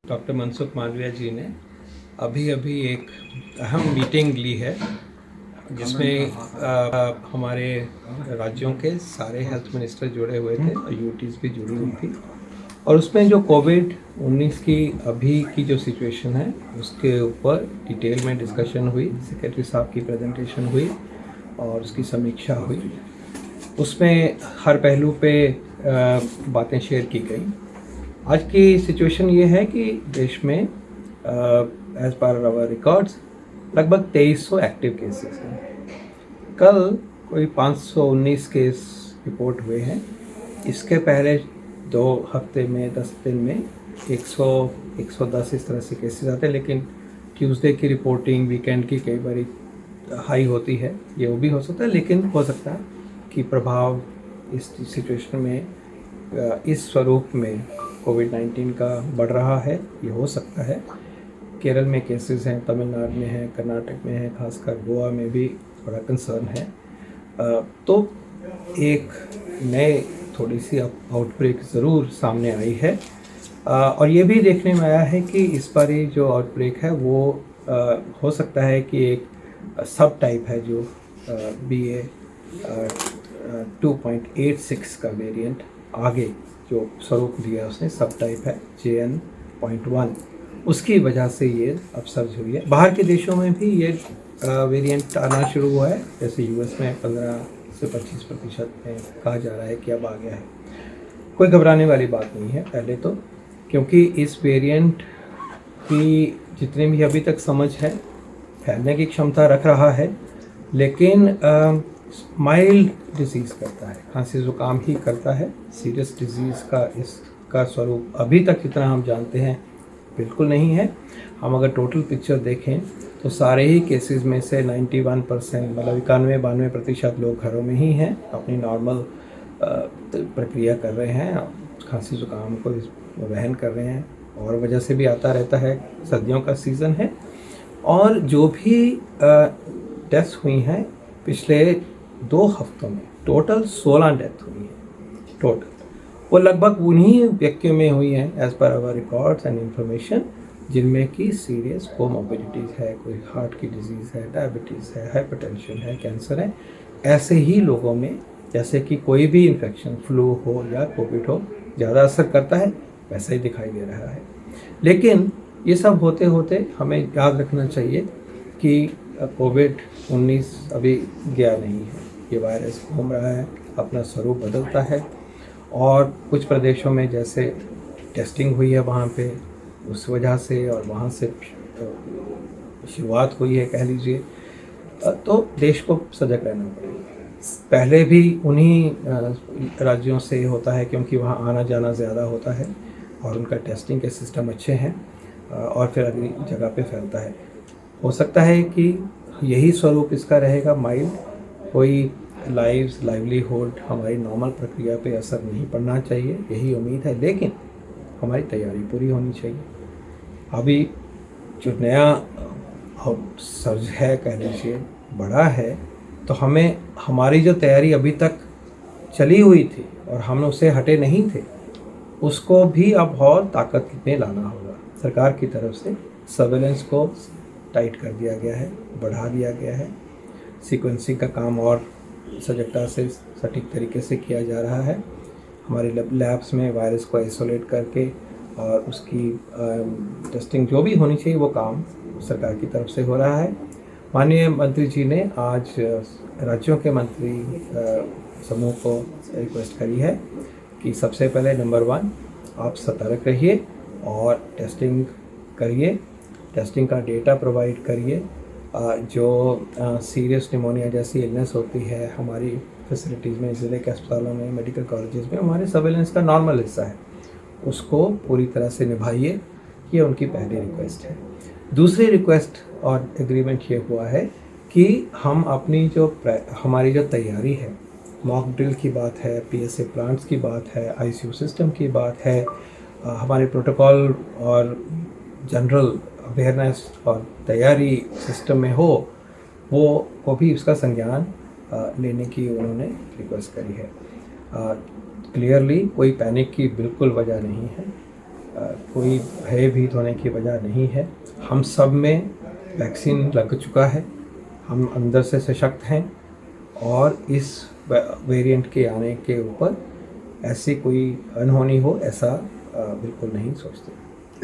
Doctor Mansukh Mandaviya जी ने अभी अभी एक अहम मीटिंग ली है जिसमें हमारे राज्यों के सारे हेल्थ मिनिस्टर जुड़े हुए थे और यूटीज़ भी जुड़ी हुई थी। और उसमें जो कोविड-19 की अभी की जो सिचुएशन है उसके ऊपर डिटेल में डिस्कशन हुई, सेक्रेटरी साहब की प्रेजेंटेशन हुई और उसकी समीक्षा हुई। उसमें हर पहलू पे बातें शेयर की गई। आज की सिचुएशन ये है कि देश में एज पर आवर रिकॉर्ड्स लगभग 2300 एक्टिव केसेस हैं। कल कोई 519 केस रिपोर्ट हुए हैं। इसके पहले 2 हफ्ते में 10 दिन में 110 इस तरह से केसेस आते हैं, लेकिन ट्यूसडे की रिपोर्टिंग वीकेंड की कई बार हाई होती है। ये वो भी हो सकता है, लेकिन हो सकता है कि प्रभाव इस सिचुएशन में इस स्वरूप में कोविड-19 का बढ़ रहा है, ये हो सकता है। केरल में केसेस हैं, तमिलनाडु में है, कर्नाटक में है, खासकर गोवा में भी थोड़ा कंसर्न है। तो एक नए थोड़ी सी आउटब्रेक ज़रूर सामने आई है और ये भी देखने में आया है कि इस बार ये जो आउटब्रेक है वो हो सकता है कि एक सब टाइप है जो BA 2.86 का वेरिएंट आगे जो स्वरूप दिया उसने सब टाइप है JN.1, उसकी वजह से ये अपसर्ज हुई है। बाहर के देशों में भी ये वेरिएंट आना शुरू हुआ है, जैसे US में 15 से 25% में कहा जा रहा है कि अब आ गया है। कोई घबराने वाली बात नहीं है पहले तो, क्योंकि इस वेरिएंट की जितनी भी अभी तक समझ है फैलने की क्षमता रख रहा है, लेकिन माइल्ड डिजीज़ करता है, खांसी ज़ुकाम ही करता है। सीरियस डिजीज़ का इसका स्वरूप अभी तक जितना हम जानते हैं बिल्कुल नहीं है। हम अगर टोटल पिक्चर देखें तो सारे ही केसेस में से 91% मतलब 91-92% लोग घरों में ही हैं, अपनी नॉर्मल प्रक्रिया कर रहे हैं, खांसी ज़ुकाम को वहन कर रहे हैं। और वजह से भी आता रहता है, सर्दियों का सीज़न है। और जो भी डेथ्स हुई हैं पिछले 2 हफ्तों में टोटल 16 डेथ हुई है टोटल। वो लगभग उन्हीं व्यक्तियों में हुई हैं as per hour records and information जिनमें कि सीरियस कोमॉर्बिडिटीज़ है, कोई हार्ट की डिजीज़ है, डायबिटीज़ है, हाइपरटेंशन है, कैंसर है। ऐसे ही लोगों में जैसे कि कोई भी इन्फेक्शन फ्लू हो या कोविड हो ज़्यादा असर करता है, वैसा ही दिखाई दे रहा है। लेकिन ये सब होते होते हमें याद रखना चाहिए कि कोविड-19 अभी गया नहीं है। ये वायरस घूम रहा है, अपना स्वरूप बदलता है और कुछ प्रदेशों में जैसे टेस्टिंग हुई है वहाँ पे उस वजह से और वहाँ से शुरुआत हुई है कह लीजिए, तो देश को सजग रहना पड़ेगा। पहले भी उन्हीं राज्यों से होता है क्योंकि वहाँ आना जाना ज़्यादा होता है और उनका टेस्टिंग के सिस्टम अच्छे हैं और फिर अगली जगह पे फैलता है। हो सकता है कि यही स्वरूप इसका रहेगा माइल्ड, कोई लाइवलीहुड हमारी नॉर्मल प्रक्रिया पे असर नहीं पड़ना चाहिए, यही उम्मीद है। लेकिन हमारी तैयारी पूरी होनी चाहिए। अभी जो नया सर्ज है कह लीजिए बड़ा है, तो हमें हमारी जो तैयारी अभी तक चली हुई थी और हम उससे हटे नहीं थे, उसको भी अब और ताकत में लाना होगा। सरकार की तरफ से सर्वेलेंस को टाइट कर दिया गया है, बढ़ा दिया गया है। सीक्वेंसिंग का काम और सजगता से सटीक तरीके से किया जा रहा है। हमारे लैब्स में वायरस को आइसोलेट करके और उसकी टेस्टिंग जो भी होनी चाहिए वो काम सरकार की तरफ से हो रहा है। माननीय मंत्री जी ने आज राज्यों के मंत्री समूह को रिक्वेस्ट करी है कि सबसे पहले नंबर 1 आप सतर्क रहिए और टेस्टिंग करिए, टेस्टिंग का डेटा प्रोवाइड करिए। जो सीरियस निमोनिया जैसी इलनेस होती है हमारी फैसिलिटीज़ में, ज़िले के अस्पतालों में, मेडिकल कॉलेजेस में हमारे सर्वेलेंस का नॉर्मल हिस्सा है, उसको पूरी तरह से निभाइए। ये उनकी पहली रिक्वेस्ट है। दूसरी रिक्वेस्ट और एग्रीमेंट ये हुआ है कि हम अपनी हमारी जो तैयारी है, मॉक ड्रिल की बात है, PSA प्लांट्स की बात है, ICU सिस्टम की बात है, हमारे प्रोटोकॉल और जनरल अवेयरनेस और तैयारी सिस्टम में हो, वो को भी इसका संज्ञान लेने की उन्होंने रिक्वेस्ट करी है। क्लियरली कोई पैनिक की बिल्कुल वजह नहीं है। कोई भयभीत होने की वजह नहीं है। हम सब में वैक्सीन लग चुका है, हम अंदर से सशक्त हैं और इस वेरिएंट के आने के ऊपर ऐसी कोई अनहोनी हो ऐसा बिल्कुल नहीं सोचते।